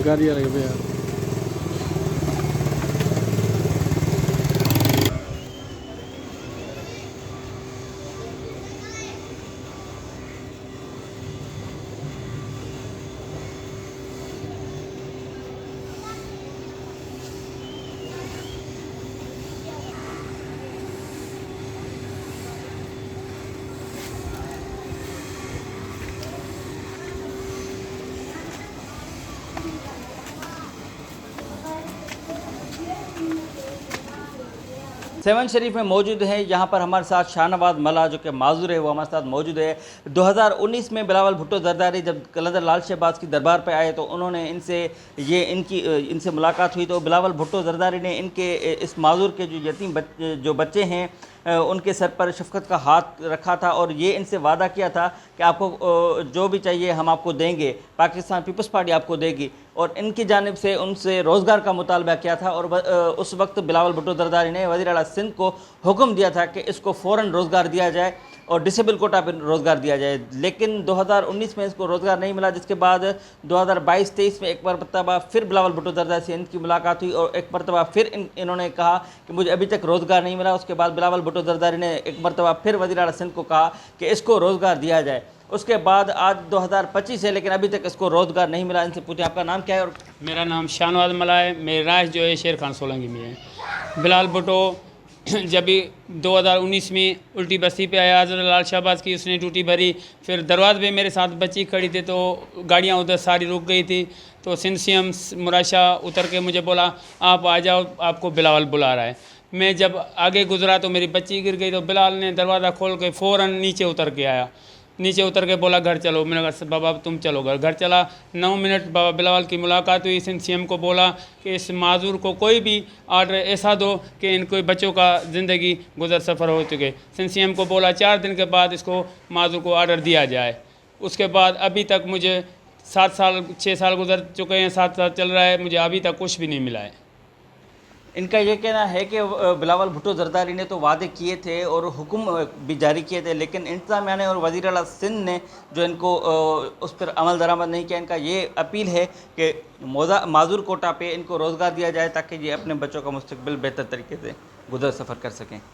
गाड़ी आ रही है भैया। सेवन शरीफ में मौजूद है। यहाँ पर हमारे साथ शाहनवाज मल्ला जो कि माजूर है वो हमारे साथ मौजूद है। 2019 में बिलावल भुट्टो जरदारी जब कलंदर लाल शहबाज की दरबार पे आए तो उन्होंने इनसे मुलाकात हुई। तो बिलावल भुट्टो जरदारी ने इनके इस माजूर के जो यतीम जो बच्चे हैं उनके सर पर शफ़क़त का हाथ रखा था और ये इनसे वादा किया था कि आपको जो भी चाहिए हम आपको देंगे, पाकिस्तान पीपल्स पार्टी आपको देगी। और इनकी जानिब से उनसे रोज़गार का मुतालबा किया था और उस वक्त बिलावल भुट्टो जरदारी ने वज़ीर आला सिंध को हुक्म दिया था कि इसको फ़ौरन रोज़गार दिया जाए और डिसेबल कोटा पर रोज़गार दिया जाए। लेकिन 2019 में इसको रोज़गार नहीं मिला, जिसके बाद 2022-23 में एक मरतबा फिर बिलावल भुट्टो जरदारी से इनकी मुलाकात हुई और एक मरतबा फिर इन्होंने कहा कि मुझे अभी तक रोज़गार नहीं मिला। उसके बाद बिलावल भुट्टो जरदारी ने एक मरतबा फिर वज़ीर आला सिंध को कहा कि इसको रोज़गार दिया जाए। उसके बाद आज 2025 है लेकिन अभी तक इसको रोज़गार नहीं मिला। इनसे पूछे आपका नाम क्या है? और मेरा नाम शाहनवाज मल्ला है। मेरी राइश जो है शेर खान सोलंकी में है। बिलावल भुट्टो जब भी 2019 में उल्टी बस्ती पे आया, हज़रत लाल शहबाज की उसने ड्यूटी भरी। फिर दरवाजे पे मेरे साथ बच्ची खड़ी थी तो गाड़ियाँ उधर सारी रुक गई थी। तो सिंध सीएम मुराद शाह उतर के मुझे बोला आप आ जाओ, आपको बिलावल बुला रहा है। मैं जब आगे गुजरा तो मेरी बच्ची गिर गई। तो बिलावल ने दरवाज़ा खोल के फ़ौरन नीचे उतर के आया। नीचे उतर के बोला घर चलो। मैंने कहा बाबा तुम चलो घर चला। 9 मिनट बाबा बिलावल की मुलाकात हुई। सिंध सीएम को बोला कि इस माजूर को कोई भी आर्डर ऐसा दो कि इनको बच्चों का ज़िंदगी गुजर सफ़र हो चुके। सिंध सीएम को बोला 4 दिन के बाद इसको माजूर को आर्डर दिया जाए। उसके बाद अभी तक मुझे 6 साल गुजर चुके हैं, 7 साल चल रहा है, मुझे अभी तक कुछ भी नहीं मिला है। इनका ये कहना है कि बिलावल भुट्टो जरदारी ने तो वादे किए थे और हुक्म भी जारी किए थे लेकिन इंतज़ामिया ने और वज़ीर आला सिंध ने जो इनको उस पर अमल दरामद नहीं किया। इनका ये अपील है कि माजूर कोटा पे इनको रोज़गार दिया जाए ताकि ये अपने बच्चों का मुस्तकबिल बेहतर तरीके से गुजर सफ़र कर सकें।